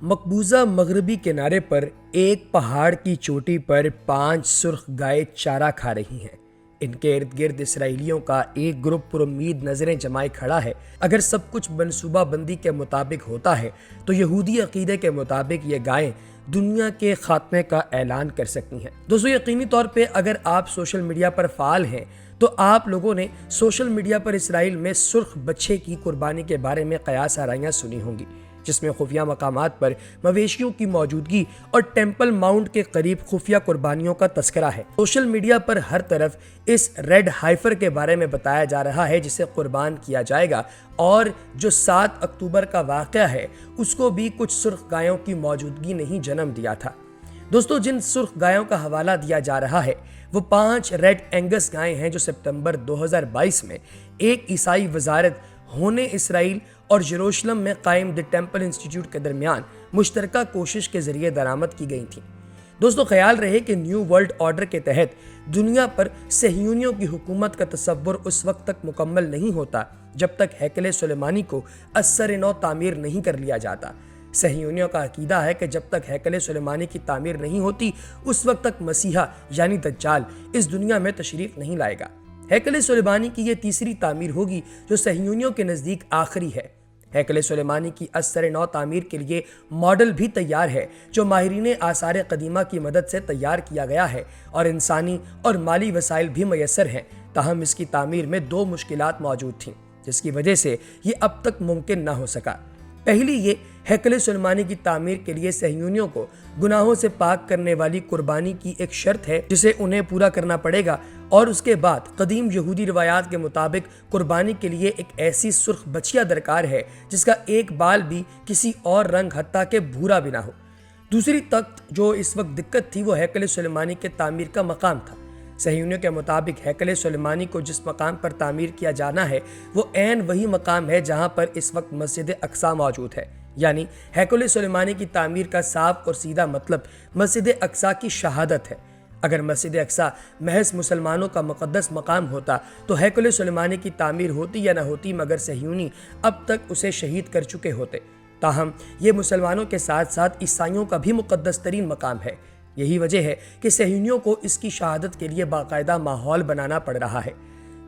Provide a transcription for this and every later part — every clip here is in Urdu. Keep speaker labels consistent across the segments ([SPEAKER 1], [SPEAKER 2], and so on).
[SPEAKER 1] مقبوضہ مغربی کنارے پر ایک پہاڑ کی چوٹی پر 5 سرخ گائے چارہ کھا رہی ہیں۔ ان کے ارد گرد اسرائیلیوں کا ایک گروپ پر امید نظریں جمائے کھڑا ہے۔ اگر سب کچھ منصوبہ بندی کے مطابق ہوتا ہے تو یہودی عقیدے کے مطابق یہ گائیں دنیا کے خاتمے کا اعلان کر سکتی ہیں۔ دوستو، یقینی طور پہ اگر آپ سوشل میڈیا پر فعال ہیں تو آپ لوگوں نے سوشل میڈیا پر اسرائیل میں سرخ بچے کی قربانی کے بارے میں قیاس آرائیاں سنی ہوں گی، جس میں خفیہ مقامات پر مویشیوں کی موجودگی اور ٹیمپل ماؤنٹ کے قریب خفیہ قربانیوں کا تذکرہ ہے۔ سوشل میڈیا پر ہر طرف اس ریڈ ہائفر کے بارے میں بتایا جا رہا ہے جسے قربان کیا جائے گا، اور جو 7 اکتوبر کا واقعہ ہے اس کو بھی کچھ سرخ گایوں کی موجودگی نے ہی جنم دیا تھا۔ دوستو، جن سرخ گایوں کا حوالہ دیا جا رہا ہے وہ 5 ریڈ اینگس گائیں ہیں جو سپتمبر 2022 میں ایک عیسائی وزارت ہونے اسرائیل اور یروشلم میں قائم دی ٹیمپل انسٹیٹیوٹ کے درمیان مشترکہ کوشش کے ذریعے درآمد کی گئی تھیں۔ دوستو، خیال رہے کہ نیو ورلڈ آرڈر کے تحت دنیا پر صہیونیوں کی حکومت کا تصور اس وقت تک مکمل نہیں ہوتا جب تک ہیکل سلیمانی کو ازسر نو تعمیر نہیں کر لیا جاتا۔ صہیونیوں کا عقیدہ ہے کہ جب تک ہیکل سلیمانی کی تعمیر نہیں ہوتی اس وقت تک مسیحا یعنی دجال اس دنیا میں تشریف نہیں لائے گا۔ ہیکل سلیمانی کی یہ تیسری تعمیر ہوگی جو صہیونیوں کے نزدیک آخری ہے۔ ہیکل سلیمانی کی ازسر نو تعمیر کے لیے ماڈل بھی تیار ہے جو ماہرین آثار قدیمہ کی مدد سے تیار کیا گیا ہے، اور انسانی اور مالی وسائل بھی میسر ہیں۔ تاہم اس کی تعمیر میں 2 مشکلات موجود تھیں جس کی وجہ سے یہ اب تک ممکن نہ ہو سکا۔ پہلی یہ ہیکل سلیمانی کی تعمیر کے لیے صہیونیوں کو گناہوں سے پاک کرنے والی قربانی کی ایک شرط ہے جسے انہیں پورا کرنا پڑے گا، اور اس کے بعد قدیم یہودی روایات کے مطابق قربانی کے لیے ایک ایسی سرخ بچیا درکار ہے جس کا ایک بال بھی کسی اور رنگ حتیٰ کہ بھورا بھی نہ ہو۔ دوسری تخت جو اس وقت دقت تھی وہ ہیکل سلیمانی کے تعمیر کا مقام تھا۔ صہیونیوں کے مطابق ہیکل سلیمانی کو جس مقام پر تعمیر کیا جانا ہے وہ عین وہی مقام ہے جہاں پر اس وقت مسجد اقصی موجود ہے، یعنی ہیکل سلیمانی کی تعمیر کا صاف اور سیدھا مطلب مسجد اقصی کی شہادت ہے۔ اگر مسجد اقصی محض مسلمانوں کا مقدس مقام ہوتا تو ہیکل سلیمانی کی تعمیر ہوتی یا نہ ہوتی، مگر صہیونی اب تک اسے شہید کر چکے ہوتے۔ تاہم یہ مسلمانوں کے ساتھ ساتھ عیسائیوں کا بھی مقدس ترین مقام ہے۔ یہی وجہ ہے کہ صہیونیوں کو اس کی شہادت کے لیے باقاعدہ ماحول بنانا پڑ رہا ہے۔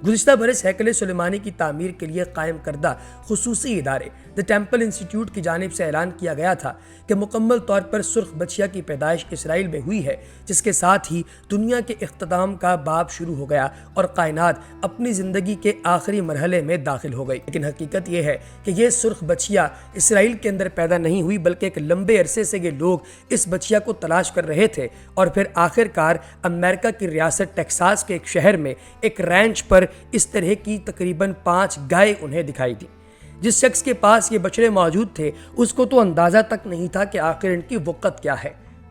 [SPEAKER 1] گزشتہ برس ہیکل سلیمانی کی تعمیر کے لیے قائم کردہ خصوصی ادارے دی ٹیمپل انسٹیٹیوٹ کی جانب سے اعلان کیا گیا تھا کہ مکمل طور پر سرخ بچیا کی پیدائش اسرائیل میں ہوئی ہے، جس کے ساتھ ہی دنیا کے اختتام کا باب شروع ہو گیا اور کائنات اپنی زندگی کے آخری مرحلے میں داخل ہو گئی۔ لیکن حقیقت یہ ہے کہ یہ سرخ بچیا اسرائیل کے اندر پیدا نہیں ہوئی، بلکہ ایک لمبے عرصے سے یہ لوگ اس بچیا کو تلاش کر رہے تھے، اور پھر آخر کار امریکہ کی ریاست ٹیکساس کے ایک شہر میں ایک رینچ پر اس طرح کی تقریباً 5 گائے انہیں دکھائی دی۔ جس شخص کے پاس یہ بچڑے موجود تھے اس کو تو اندازہ تک نہیں تھا کہ آخر ان کی وقت کیا ہے۔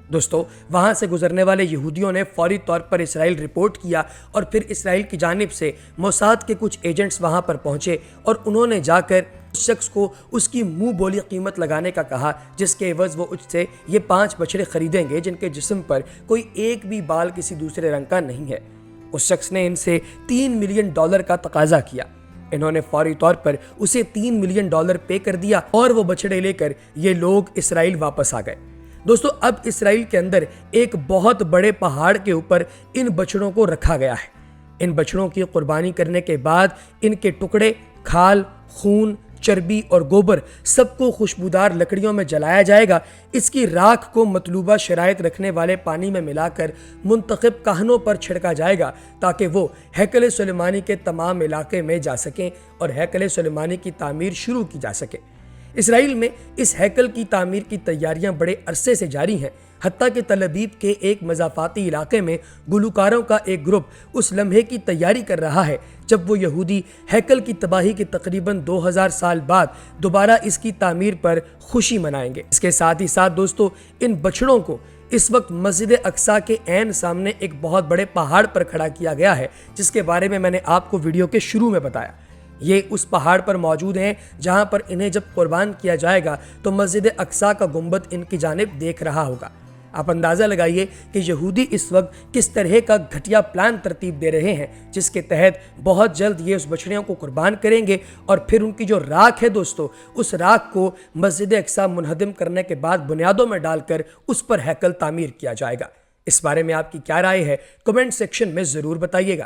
[SPEAKER 1] دوستو، وہاں سے گزرنے والے یہودیوں نے فوری طور پر اسرائیل رپورٹ کیا، اور پھر اسرائیل کی جانب سے موساد کے کچھ ایجنٹس وہاں پر پہنچے اور انہوں نے جا کر اس شخص کو اس کی منہ بولی قیمت لگانے کا کہا، جس کے عوض وہ اس سے یہ 5 بچڑے خریدیں گے جن کے جسم پر کوئی ایک بھی بال کسی دوسرے رنگ کا نہیں ہے۔ اس شخص نے ان سے $3 ملین کا تقاضا کیا۔ انہوں نے فوری طور پر اسے $3 ملین پے کر دیا، اور وہ بچڑے لے کر یہ لوگ اسرائیل واپس آ گئے۔ دوستو، اب اسرائیل کے اندر ایک بہت بڑے پہاڑ کے اوپر ان بچڑوں کو رکھا گیا ہے۔ ان بچڑوں کی قربانی کرنے کے بعد ان کے ٹکڑے، کھال، خون، چربی اور گوبر سب کو خوشبودار لکڑیوں میں جلایا جائے گا۔ اس کی راکھ کو مطلوبہ شرائط رکھنے والے پانی میں ملا کر منتخب کاہنوں پر چھڑکا جائے گا تاکہ وہ ہیکل سلیمانی کے تمام علاقے میں جا سکیں اور ہیکل سلیمانی کی تعمیر شروع کی جا سکے۔ اسرائیل میں اس ہیکل کی تعمیر کی تیاریاں بڑے عرصے سے جاری ہیں، حتیٰ کہ تل ابیب کے ایک مضافاتی علاقے میں گلوکاروں کا ایک گروپ اس لمحے کی تیاری کر رہا ہے جب وہ یہودی ہیکل کی تباہی کے تقریباً 2000 سال بعد دوبارہ اس کی تعمیر پر خوشی منائیں گے۔ اس کے ساتھ ہی ساتھ دوستو، ان بچڑوں کو اس وقت مسجد اقصی کے عین سامنے ایک بہت بڑے پہاڑ پر کھڑا کیا گیا ہے، جس کے بارے میں نے آپ کو ویڈیو کے شروع میں بتایا۔ یہ اس پہاڑ پر موجود ہیں جہاں پر انہیں جب قربان کیا جائے گا تو مسجد اقصی کا گنبد ان کی جانب دیکھ رہا ہوگا۔ آپ اندازہ لگائیے کہ یہودی اس وقت کس طرح کا گھٹیا پلان ترتیب دے رہے ہیں، جس کے تحت بہت جلد یہ اس بچڑیوں کو قربان کریں گے اور پھر ان کی جو راکھ ہے دوستو، اس راکھ کو مسجد اقصی منہدم کرنے کے بعد بنیادوں میں ڈال کر اس پر ہیکل تعمیر کیا جائے گا۔ اس بارے میں آپ کی کیا رائے ہے؟ کمنٹ سیکشن میں ضرور بتائیے گا۔